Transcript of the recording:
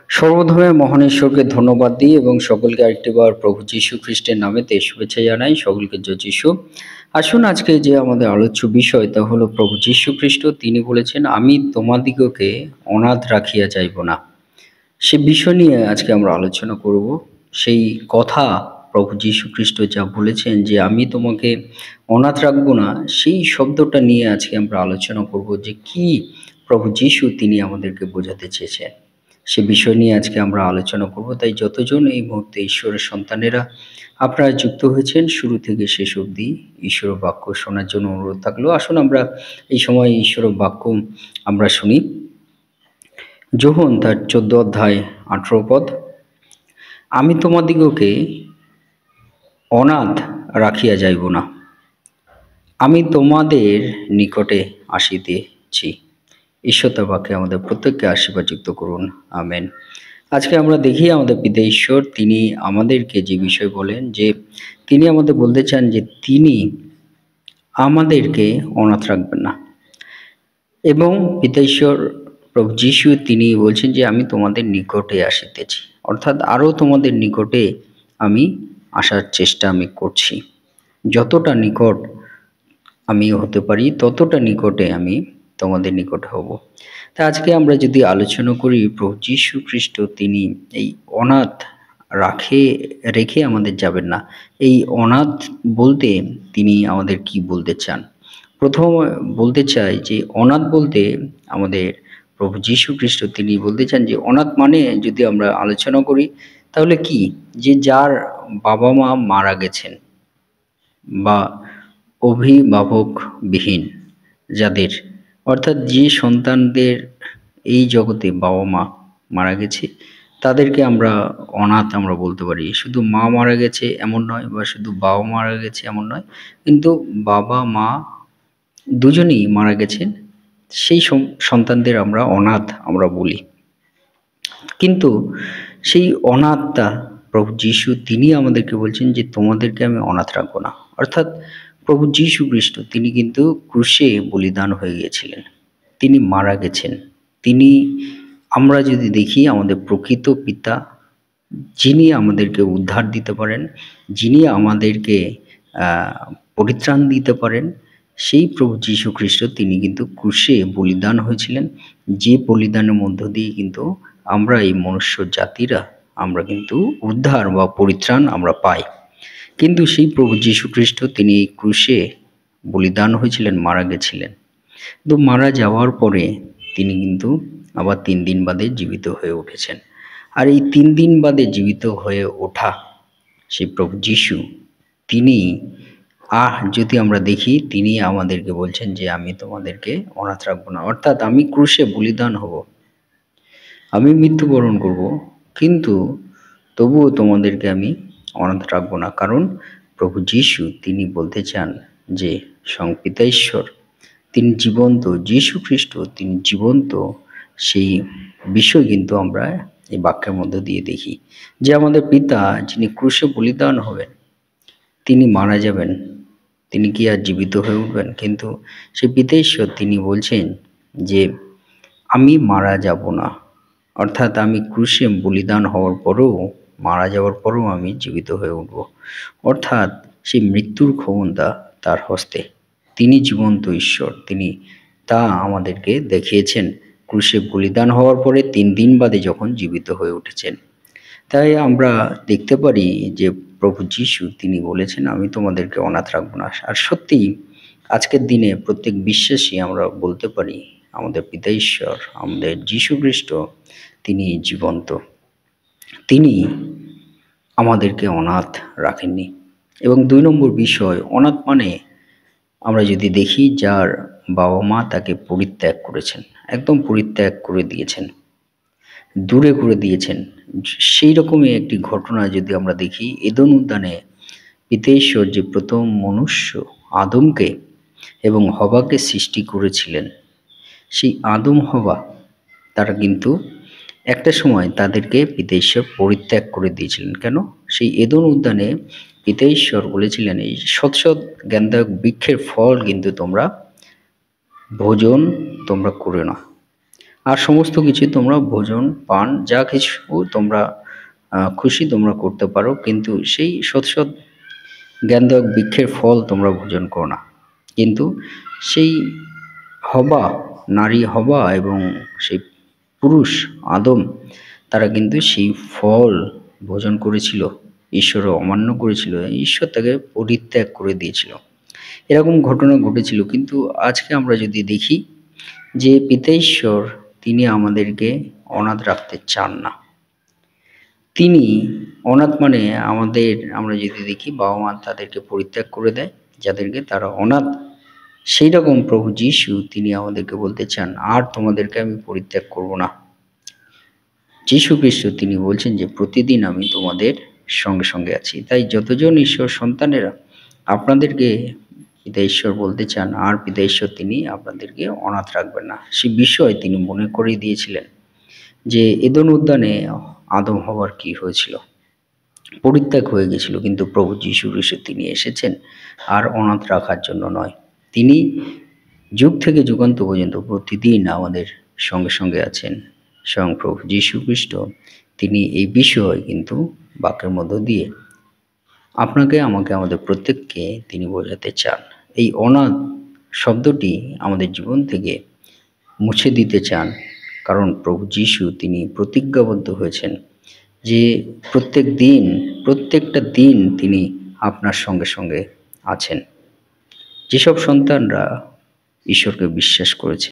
সর্বপ্রথমে মহান ঈশ্বরকে ধন্যবাদ দিই এবং সকলকে আরেকটিবার প্রভু যীশু খ্রিস্টের নামেতে শুভেচ্ছা জানাই। সকলকে জয় যীশু। আসুন আজকে যে আমাদের আলোচ্য বিষয় তা হলো প্রভু যীশু খ্রিস্ট তিনি বলেছেন, আমি তোমাদিগকে অনাথ রাখিয়া যাইব না। সে বিষয় নিয়ে আজকে আমরা আলোচনা করব। সেই কথা প্রভু যীশু খ্রিস্ট যা বলেছেন যে আমি তোমাকে অনাথ রাখবো না, সেই শব্দটা নিয়ে আজকে আমরা আলোচনা করব যে কি প্রভু যীশু তিনি আমাদেরকে বোঝাতে চেয়েছেন। সে বিষয় নিয়ে আজকে আমরা আলোচনা করব। তাই যতজন এই মুহূর্তে ঈশ্বরের সন্তানেরা আপনারা যুক্ত হয়েছেন, শুরু থেকে শেষ অবধি ঈশ্বরের বাক্য শোনার জন্য অনুরোধ থাকলো। আসুন আমরা এই সময় ঈশ্বরের বাক্য আমরা শুনি। যোহন তার 14 অধ্যায় 18 পদ, আমি তোমাদিগকে অনাথ রাখিয়া যাইব না, আমি তোমাদের নিকটে আসিতেছি। ঈশ্বর তার বাক্যে আমাদের প্রত্যেককে আশীর্বাদযুক্ত করুন, আমেন। আজকে আমরা দেখি আমাদের পিতা ঈশ্বর তিনি আমাদেরকে যে বিষয় বলেন যে তিনি আমাদের বলতে চান যে তিনি আমাদেরকে অনাথ রাখবেন না। এবং পিতা ঈশ্বর প্রভু যীশু তিনি বলছেন যে আমি তোমাদের নিকটে আসিতেছি, অর্থাৎ আরও তোমাদের নিকটে আমি আসার চেষ্টা আমি করছি। যতটা নিকট আমি হতে পারি ততটা নিকটে আমি তোমাদের নিকটে হব। তা আজকে আমরা যদি আলোচনা করি, প্রভু যীশু খ্রিস্ট তিনি এই অনাথ রেখে আমাদের যাবেন না। এই অনাথ বলতে তিনি আমাদের কি বলতে চান? প্রথম বলতে চাই যে অনাথ বলতে আমাদের প্রভু যীশু খ্রিস্ট তিনি বলতে চান যে অনাথ মানে যদি আমরা আলোচনা করি তাহলে কি, যে যার বাবা মা মারা গেছেন বা অভিভাবকবিহীন যাদের, অর্থাৎ যে সন্তানদের এই জগতে বাবা মা মারা গেছে তাদেরকে আমরা অনাথ আমরা বলতে পারি। শুধু মা মারা গেছে এমন নয়, বা শুধু বাবা মারা গেছে এমন নয়, কিন্তু বাবা মা দুজনেই মারা গেছেন, সেই সন্তানদের আমরা অনাথ আমরা বলি। কিন্তু সেই অনাথটা প্রভু যীশু তিনি আমাদেরকে বলছেন যে তোমাদেরকে আমি অনাথ রাখবো না। অর্থাৎ প্রভু যীশু খ্রিস্ট তিনি কিন্তু ক্রুশে বলিদান হয়ে গিয়েছিলেন, তিনি মারা গেছেন। তিনি, আমরা যদি দেখি আমাদের প্রকৃত পিতা, যিনি আমাদেরকে উদ্ধার দিতে পারেন, যিনি আমাদেরকে পরিত্রাণ দিতে পারেন, সেই প্রভু যীশু খ্রিস্ট তিনি কিন্তু ক্রুশে বলিদান হয়েছিলেন, যে বলিদানের মধ্য দিয়ে কিন্তু আমরা এই মনুষ্য জাতিরা আমরা কিন্তু উদ্ধার বা পরিত্রাণ আমরা পাই। কিন্তু সেই প্রভু যীশু খ্রিস্ট তিনি এই ক্রুশে বলিদান হয়েছিলেন, মারা গেছিলেন। তো মারা যাওয়ার পরে তিনি কিন্তু আবার 3 দিন বাদে জীবিত হয়ে উঠেছেন। আর এই 3 দিন বাদে জীবিত হয়ে ওঠা সেই প্রভু যীশু তিনি যদি আমরা দেখি তিনি আমাদেরকে বলছেন যে আমি তোমাদেরকে অনাথ রাখবো না। অর্থাৎ আমি ক্রুশে বলিদান হব, আমি মৃত্যুবরণ করব, কিন্তু তবুও তোমাদেরকে আমি অনাথ রাখবো না। কারণ প্রভু যীশু তিনি বলতে চান যে স্বয়ং পিতা ঈশ্বর তিনি জীবন্ত, যীশু খ্রিস্ট তিনি জীবন্ত। সেই বিষয় কিন্তু আমরা এই বাক্যের মধ্যে দিয়ে দেখি যে আমাদের পিতা যিনি ক্রুশে বলিদান হবেন, তিনি মারা যাবেন, তিনি কি আর জীবিত হয়ে উঠবেন? কিন্তু সেই পিতা ঈশ্বর তিনি বলছেন যে আমি মারা যাব না, অর্থাৎ আমি ক্রুশে বলিদান হওয়ার পরেও, মারা যাওয়ার পরেও আমি জীবিত হয়ে উঠব। অর্থাৎ সেই মৃত্যুর ক্ষমতা তার হস্তে, তিনি জীবন্ত ঈশ্বর, তিনি তা আমাদেরকে দেখিয়েছেন ক্রুশে বলিদান হওয়ার পরে 3 দিন বাদে যখন জীবিত হয়ে উঠেছেন। তাই আমরা দেখতে পারি যে প্রভু যীশু তিনি বলেছেন আমি তোমাদেরকে অনাথ রাখবো না। আর সত্যি আজকের দিনে প্রত্যেক বিশ্বাসী আমরা বলতে পারি আমাদের পিতা ঈশ্বর, আমাদের যীশু খ্রিস্ট তিনি জীবন্ত, তিনি আমাদেরকে অনাথ রাখেননি। এবং 2 নম্বর বিষয়, অনাথ মানে আমরা যদি দেখি যার বাবা মা তাকে পরিত্যাগ করেছেন, একদম পরিত্যাগ করে দিয়েছেন, দূরে করে দিয়েছেন। সেই রকমই একটি ঘটনা যদি আমরা দেখি, এদেন উদ্যানে পিতা ঈশ্বর যে প্রথম মনুষ্য আদমকে এবং হবাকে সৃষ্টি করেছিলেন, সেই আদম হবা তারা কিন্তু একটা সময় তাদেরকে পিতা ঈশ্বর পরিত্যাগ করে দিয়েছিলেন। কেন? সেই এদেন উদ্যানে পিতা ঈশ্বর বলেছিলেন এই সৎ জ্ঞানদায়ক বৃক্ষের ফল কিন্তু তোমরা ভোজন তোমরা করে না। আর সমস্ত কিছু তোমরা ভোজন পান যা কিছু তোমরা খুশি তোমরা করতে পারো, কিন্তু সেই সৎ সৎ জ্ঞানদায়ক বৃক্ষের ফল তোমরা ভোজন করো না। কিন্তু সেই হবা, নারী হবা এবং সেই পুরুষ আদম, তারা কিন্তু সেই ফল ভোজন করেছিল, ঈশ্বরও অমান্য করেছিল, ঈশ্বর তাকে পরিত্যাগ করে দিয়েছিল। এরকম ঘটনা ঘটেছিল। কিন্তু আজকে আমরা যদি দেখি যে পিতা ঈশ্বর তিনি আমাদেরকে অনাথ রাখতে চান না। তিনি অনাথ মানে আমাদের, আমরা যদি দেখি বাবা মা তাদেরকে পরিত্যাগ করে দেয় যাদেরকে তারা অনাথ, সেই রকম প্রভু যীশু তিনি আমাদেরকে বলতে চান আর তোমাদেরকে আমি পরিত্যাগ করব না। যীশু খ্রিস্ট তিনি বলছেন যে প্রতিদিন আমি তোমাদের সঙ্গে সঙ্গে আছি। তাই যতজন ঈশ্বর সন্তানেরা আপনাদেরকে পিতা ঈশ্বর বলতে চান আর পিতা ঈশ্বর তিনি আপনাদেরকে অনাথ রাখবেন না। সে বিষয় তিনি মনে করিয়ে দিয়েছিলেন যে এদেন উদ্যানে আদম হওয়ার কি হয়েছিল, পরিত্যাগ হয়ে গেছিল, কিন্তু প্রভু যীশু খ্রিস্ট তিনি এসেছেন আর অনাথ রাখার জন্য নয়। তিনি যুগ থেকে যুগান্ত পর্যন্ত প্রতিদিন আমাদের সঙ্গে সঙ্গে আছেন। স্বয়ং প্রভু যীশু খ্রিস্ট তিনি এই বিষয় কিন্তু বাক্যের মধ্য দিয়ে আপনাকে আমাকে আমাদের প্রত্যেককে তিনি বোঝাতে চান। এই অনাথ শব্দটি আমাদের জীবন থেকে মুছে দিতে চান, কারণ প্রভু যীশু তিনি প্রতিজ্ঞাবদ্ধ হয়েছেন যে প্রত্যেকটা দিন তিনি আপনার সঙ্গে সঙ্গে আছেন। যেসব সন্তানরা ঈশ্বরকে বিশ্বাস করেছে